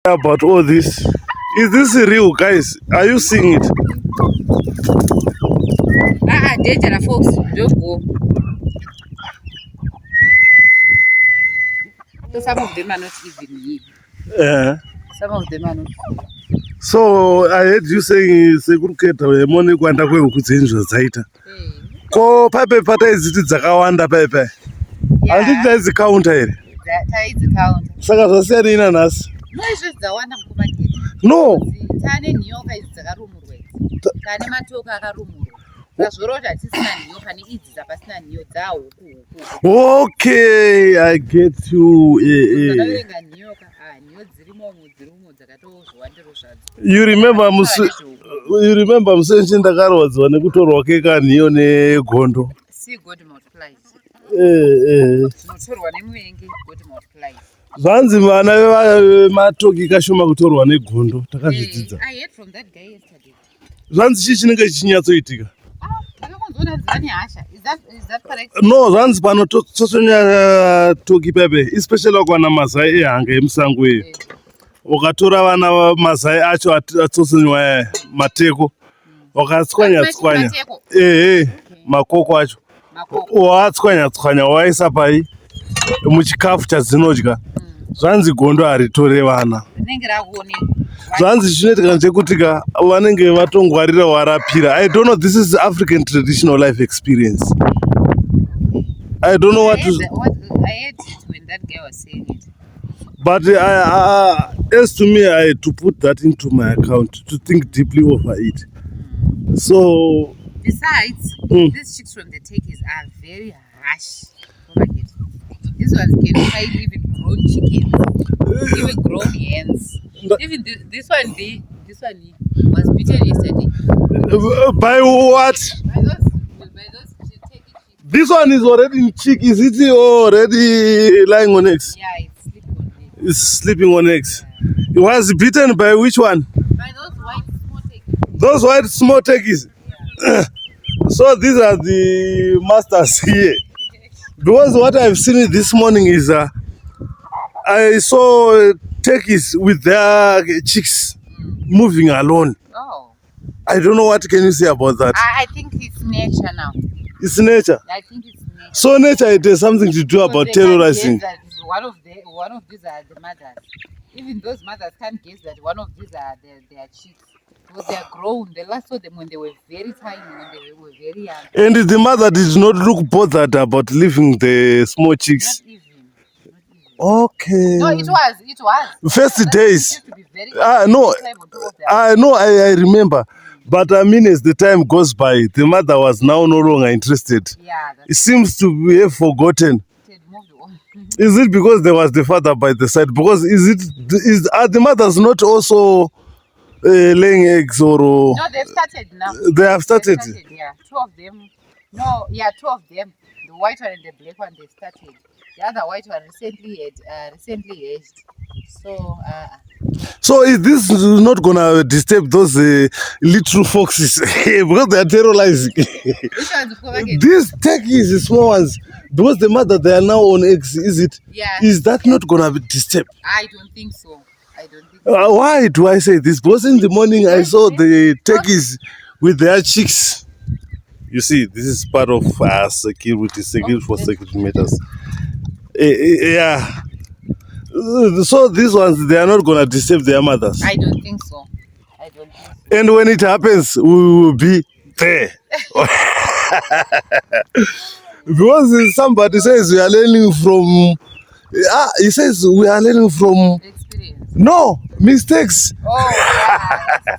About all this. Is this real, guys? Are you seeing it? Dangerous folks, don't go. So some of them are not even here. Yeah. Some of them are not. So I heard you saying sekuruketa money kwanda kwekudzenjwa dzaita. Ko pape pata iziti dzakawanda pepe. Handiti taidzikaunta here. Taidzikaunta. Saka zvasiyana ina nhasi. No, izvo dzawanda mukumaketi. No. Tane nyoka idzi dzakarumurwa idzi. Tane matoka akarumurwa. Zvazvoro kuti hatisina nhiyo pane idzi dzapasina nhiyo dzahuku. Okay, I get you. Dzakavenga nyoka. Nhiyo dzirimo dzakatozvowandiro zvadzo. You remember musenje ndakarodzwa nekutorwa keka nhiyo negondo. See God multiplies. Zvinotorwa nemuvenge God multiplies. Zvanzi vana vematoki kashoma kutorwa negondo takazvidzidza. I heard from that guy yesterday. Zvanzi chii chinenge chichinyatsoitika? Is that correct? No, zvanzi pano totonya toki pepe, especially wakwana mazai ehanga emusango iyo. Ukatora vana mazai acho atsosonywa mateko. Wakatswanya tswanya. Makoko acho. Watswanya tswanya waisa pai muchikafu chadzinodya. Zvanzi gondo haritore vana. Zvanzi chinoitika ndechekuti vanenge vatongwarira warapira. I don't know, this is African traditional life experience. I don't know what to... I heard it when that guy was saying it. But as to me, I had to put that into my account to think deeply over it. So... Besides, these chicks from the turkeys are very harsh. These ones can fight even grown chickens, even grown hens. Even this one was beaten yesterday. By what? By those turkey chicks. This one is already in chick. Is it already lying on eggs? Yeah, it's sleeping on eggs. It's sleeping on eggs. It was beaten by which one? By those white small turkeys. Those white small turkeys? Yeah. So these are the masters here. Because what I've seen this morning is I saw turkeys with their chicks moving alone. Oh. I don't know, what can you say about that? I think it's nature now. It's nature? I think it's nature. So nature, it has something to do about terrorizing. That one of these are the mothers. Even those mothers can't guess that one of these are their chicks. Because they are grown. They last saw them when they were very tiny, when they were very young. And the mother did not look bothered about leaving the small chicks. Not even. Okay. No, it was. First days. No, I remember. But I mean, as the time goes by, the mother was now no longer interested. Yeah. It seems to be forgotten. Is it because there was the father by the side? Because are the mothers not also laying eggs or? No, they've started now. They have started. Yeah, two of them. No, yeah, two of them. The white one and the black one, they started. The other white one recently aged. So is this not gonna disturb those little foxes because they are terrorizing? Which ones? These turkeys, the small ones, because the mother they are now on eggs. Is it? Yeah. Is that not gonna be disturbed? I don't think so. Why do I say this? Because in the morning I saw the turkeys with their chicks. You see, this is part of security for security matters. Yeah. So these ones, they are not going to disturb their mothers. I don't think so. And when it happens, we will be there. Because somebody says we are learning from... he says we are learning from... Experience. No, mistakes. Oh, yeah.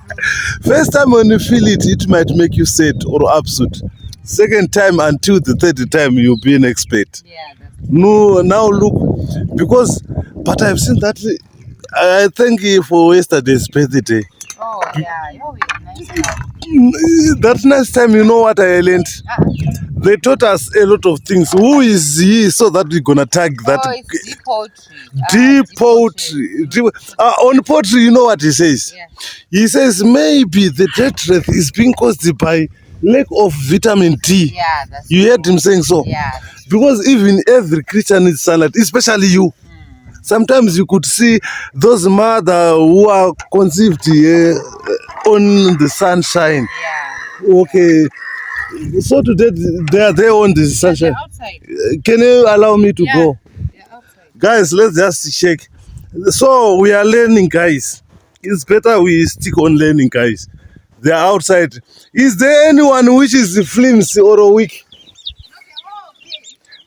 First time when you feel it, it might make you sad or upset. Second time until the third time, you'll be an expert. Yeah, no, now look, because, but I've seen that, I thank you for yesterday's birthday. Oh, yeah, nice. That nice time, you know what I learned? They taught us a lot of things. Who is he so that we're going to tag that? Oh, it's deep poultry. Deep poultry. On poultry, you know what he says? Yeah. He says maybe the death rate is being caused by lack of vitamin D. Yeah, that's you heard him saying so? Yeah. Because even every creature needs sunlight, especially you. Sometimes you could see those mothers who are conceived on the sunshine. Yeah. Okay. So today they are there on the sunshine. They're outside. Can you allow me to go? They're outside. Guys, let's just check. So we are learning, guys. It's better we stick on learning, guys. They are outside. Is there anyone which is flimsy or weak?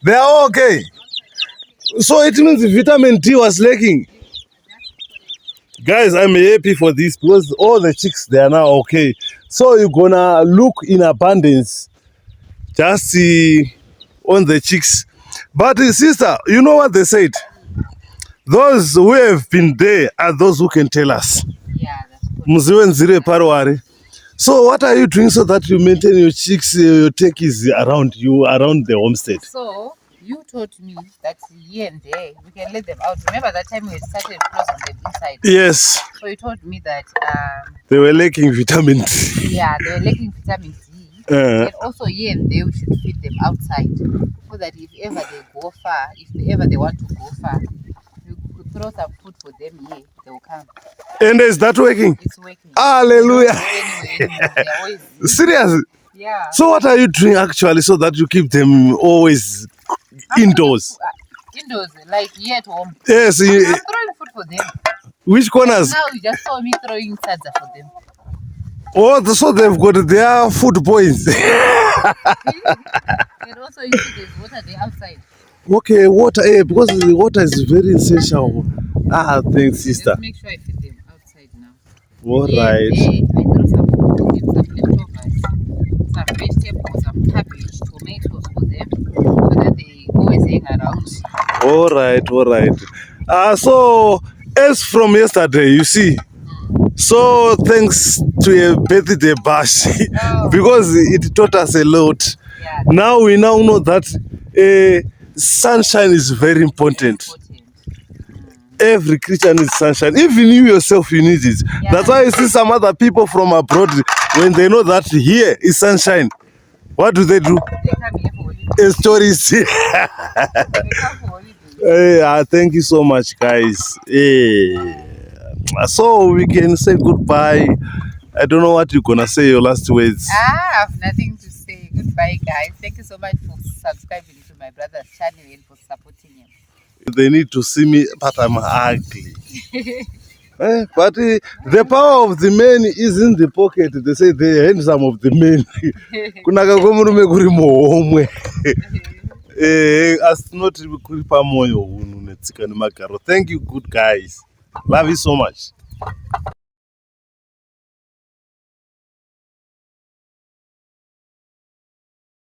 They are all okay. So it means the vitamin D was lacking. Guys, I'm happy for this because all the chicks, they are now okay. So you're gonna look in abundance. Just on the chicks. But sister, you know what they said? Those who have been there are those who can tell us. Yeah, that's good. Muziwe nzire parwari. So what are you doing so that you maintain your chicks, your turkeys around you, around the homestead? So you told me that here and there we can let them out. Remember that time we had started closing them inside? Yes. So you told me that They were lacking vitamin D. yeah, they were lacking vitamin D. And also here and there we should feed them outside. So that if ever they go far, if ever they want to go far, you could throw some food for them here, they will come. And is that working? It's working. Hallelujah. They're always Serious? yeah. So what are you doing actually so that you keep them always indoors? Indoors, like here at home. Yes. I'm throwing food for them. Which corners? Now you just saw me throwing salsa for them. Oh, so they've got their food points. And also you see there's water there outside. Okay, water, because the water is very essential. Thanks, sister. Let's make sure I feed them outside now. All Here right. and there, I throw some food, some leftovers, some vegetables, some cabbage, tomatoes for them, so that they always hang around. All right, all right. So, as from yesterday, you see, so thanks to a birthday bash, because it taught us a lot. Yeah. Now we now know that sunshine is very important. Every creature needs sunshine. Even you yourself, you need it. Yeah. That's why you see some other people from abroad, when they know that here is sunshine, what do? They come here for holidays. Stories. They come for holidays. Thank you so much, guys. So we can say goodbye. I don't know what you're gonna say, your last words. I have nothing to say. Goodbye, guys. Thank you so much for subscribing to my brother's channel and for supporting him. They need to see me, but I'm ugly. But the power of the men is in the pocket. They say the handsome of the men. Kunaka komurume kuri muhomwe. Asinoti kuri pamoyo unetsikana magaro. Thank you, good guys. Love you so much.